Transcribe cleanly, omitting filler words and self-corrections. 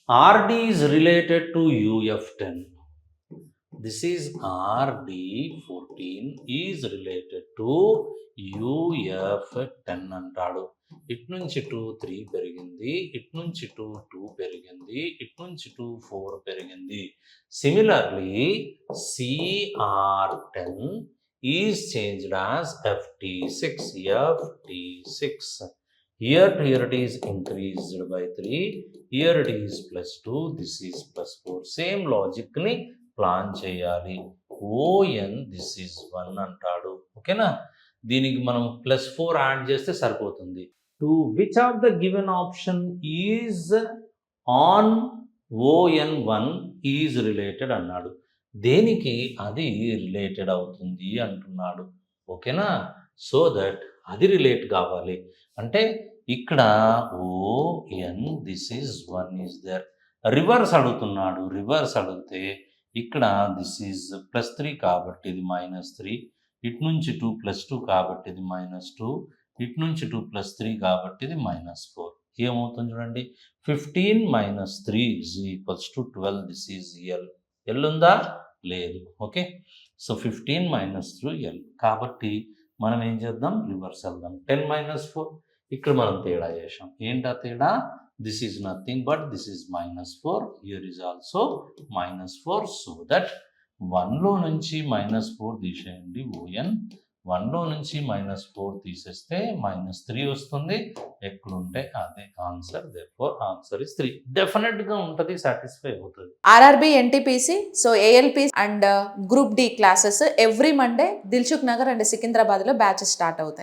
RD is related to UF10. This is RD14 is related to UF10 అంటాడు. ఇటు నుంచి 2 3 పెరిగింది, ఇటు నుంచి 2 2 పెరిగింది, ఇటు నుంచి 2 4 పెరిగింది. Similarly CR10 is changed as FT6. Here to here it is increased by 3, here it is +2, this is +4. Same logic ni plan చేయాలి. ON దిస్ ఈజ్ 1 అంటాడు. ఓకేనా, దీనికి మనం +4 యాడ్ చేస్తే సరిపోతుంది. To which of the given option is on ON1 is related అన్నాడు. దేనికి అది రిలేటెడ్ అవుతుంది అంటున్నాడు. ఓకేనా, సో దట్ అది రిలేట్ కావాలి అంటే ఇక్కడ ON this is 1 is there. Reverse అడుగుతున్నాడు. రివర్స్ అడిగితే ఇక్కడ దిస్ ఈజ్ +3 కాబట్టి ఇది -3, ఇటు నుంచి 2 +2 కాబట్టి ఇది -2, ఇటు నుంచి 2 +3 కాబట్టి ఇది -4. ఏమవుతుంది చూడండి, 15 - 3 = 12. This is L. L ఉందా? లేదు. Okay, so 15 - 3 L. కాబట్టి మనం ఏం చేద్దాం, రివర్స్ వెళ్దాం. 10 - 4 ఇక్కడ మనం తేడా చేసాం. ఏంటా తేడా? This is nothing but this is -4. Here is also -4. So that 1లో నుంచి -4 తీసేయండి ON. 1లో నుంచి -4 తీసేస్తే -3 వస్తుంది. ఎక్కడుంటే అదే ఆన్సర్. therefore answer is 3. డెఫినెట్గా ఉంటుంది, సాటిస్ఫై అవుతుంది. RRB NTPC so ALP and group D classes every Monday Dilsukh Nagar and సికింద్రాబాద్లో బ్యాచెస్ స్టార్ట్ అవుతాయి.